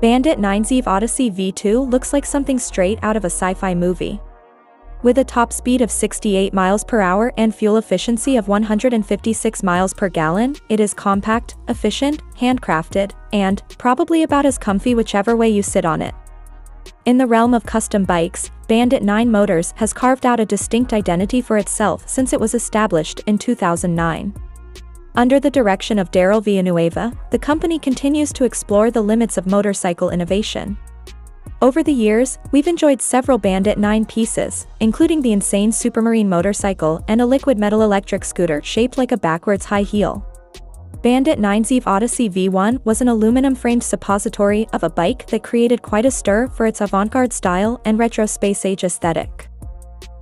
Bandit9's EVE Odyssey V2 looks like something straight out of a sci-fi movie. With a top speed of 68 miles per hour and fuel efficiency of 156 miles per gallon, it is compact, efficient, handcrafted, and probably about as comfy whichever way you sit on it. In the realm of custom bikes, Bandit9 Motors has carved out a distinct identity for itself since it was established in 2009. Under the direction of Daryl Villanueva, the company continues to explore the limits of motorcycle innovation. Over the years, we've enjoyed several Bandit9 pieces, including the insane Supermarine motorcycle and a liquid metal electric scooter shaped like a backwards high heel. Bandit9's EVE Odyssey V1 was an aluminum-framed suppository of a bike that created quite a stir for its avant-garde style and retro space-age aesthetic.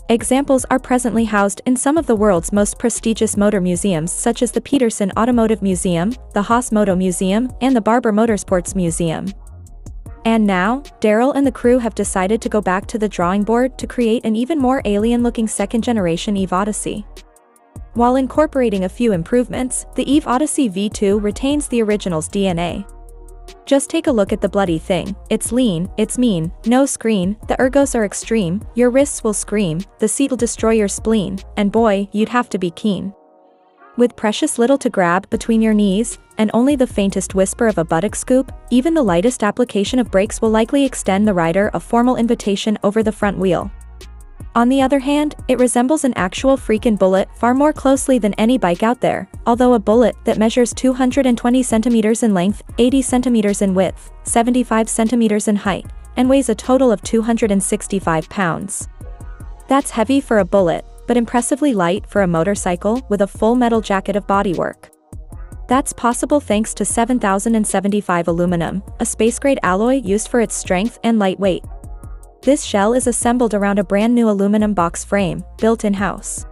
Examples are presently housed in some of the world's most prestigious motor museums such as the Peterson Automotive Museum, the Haas Moto Museum, and the Barber Motorsports Museum. And now, Daryl and the crew have decided to go back to the drawing board to create an even more alien-looking second-generation EVE Odyssey. While incorporating a few improvements, the EVE Odyssey V2 retains the original's DNA. Just take a look at the bloody thing. It's lean, it's mean, no screen, the ergos are extreme, your wrists will scream, the seat'll destroy your spleen, and boy, you'd have to be keen. With precious little to grab between your knees, and only the faintest whisper of a buttock scoop, even the lightest application of brakes will likely extend the rider a formal invitation over the front wheel. On the other hand, it resembles an actual freakin' bullet far more closely than any bike out there, although a bullet that measures 220 centimeters in length, 80 centimeters in width, 75 centimeters in height, and weighs a total of 265 pounds. That's heavy for a bullet, but impressively light for a motorcycle with a full metal jacket of bodywork. That's possible thanks to 7075 aluminum, a space-grade alloy used for its strength and lightweight. This shell is assembled around a brand new aluminum box frame, built in-house.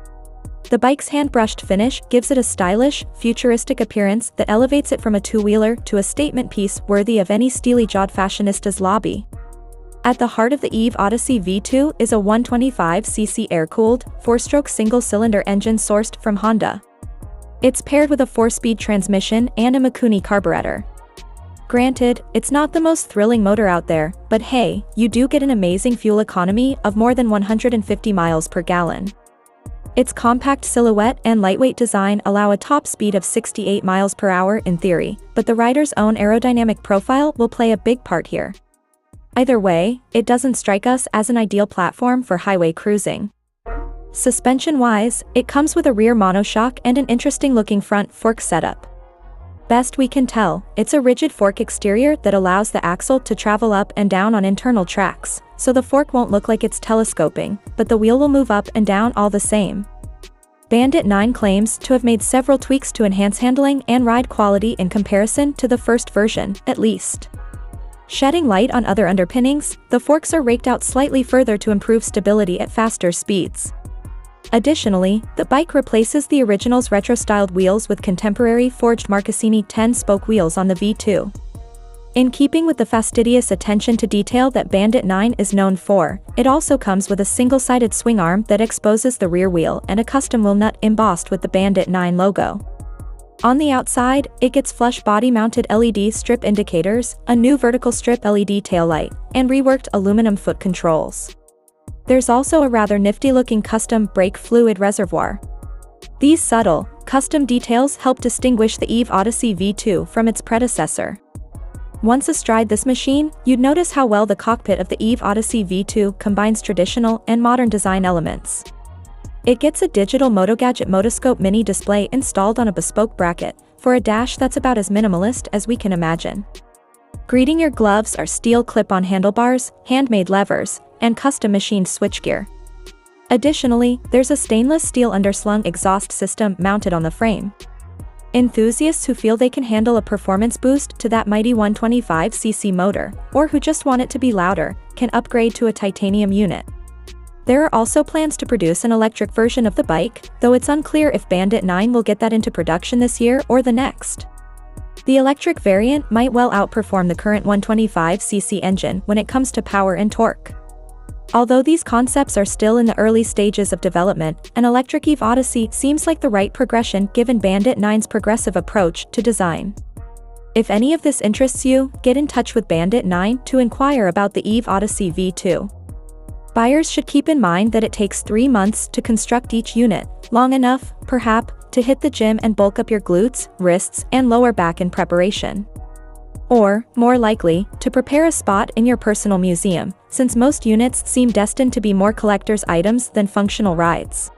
The bike's hand-brushed finish gives it a stylish, futuristic appearance that elevates it from a two-wheeler to a statement piece worthy of any steely-jawed fashionista's lobby. At the heart of the EVE Odyssey V2 is a 125cc air-cooled, four-stroke single-cylinder engine sourced from Honda. It's paired with a 4-speed transmission and a Mikuni carburetor. Granted, it's not the most thrilling motor out there, but hey, you do get an amazing fuel economy of more than 150 miles per gallon. Its compact silhouette and lightweight design allow a top speed of 68 miles per hour in theory, but the rider's own aerodynamic profile will play a big part here. Either way, it doesn't strike us as an ideal platform for highway cruising. Suspension-wise, it comes with a rear monoshock and an interesting-looking front fork setup. Best we can tell, it's a rigid fork exterior that allows the axle to travel up and down on internal tracks, so the fork won't look like it's telescoping, but the wheel will move up and down all the same. Bandit9 claims to have made several tweaks to enhance handling and ride quality in comparison to the first version, at least. Shedding light on other underpinnings, the forks are raked out slightly further to improve stability at faster speeds. Additionally, the bike replaces the original's retro-styled wheels with contemporary forged Marcassini 10-spoke wheels on the V2. In keeping with the fastidious attention to detail that Bandit9 is known for, it also comes with a single-sided swing arm that exposes the rear wheel and a custom wheel nut embossed with the Bandit9 logo. On the outside, it gets flush body-mounted LED strip indicators, a new vertical strip LED taillight, and reworked aluminum foot controls. There's also a rather nifty-looking custom brake fluid reservoir. These subtle, custom details help distinguish the EVE Odyssey V2 from its predecessor. Once astride this machine, you'd notice how well the cockpit of the EVE Odyssey V2 combines traditional and modern design elements. It gets a digital MotoGadget Motoscope mini display installed on a bespoke bracket, for a dash that's about as minimalist as we can imagine. Greeting your gloves are steel clip-on handlebars, handmade levers, and custom-machined switchgear. Additionally, there's a stainless steel underslung exhaust system mounted on the frame. Enthusiasts who feel they can handle a performance boost to that mighty 125cc motor, or who just want it to be louder, can upgrade to a titanium unit. There are also plans to produce an electric version of the bike, though it's unclear if Bandit9 will get that into production this year or the next. The electric variant might well outperform the current 125cc engine when it comes to power and torque. Although these concepts are still in the early stages of development, an electric EVE Odyssey seems like the right progression given Bandit9's progressive approach to design. If any of this interests you, get in touch with Bandit9 to inquire about the EVE Odyssey V2. Buyers should keep in mind that it takes 3 months to construct each unit, long enough, perhaps, to hit the gym and bulk up your glutes, wrists, and lower back in preparation. Or, more likely, to prepare a spot in your personal museum, since most units seem destined to be more collector's items than functional rides.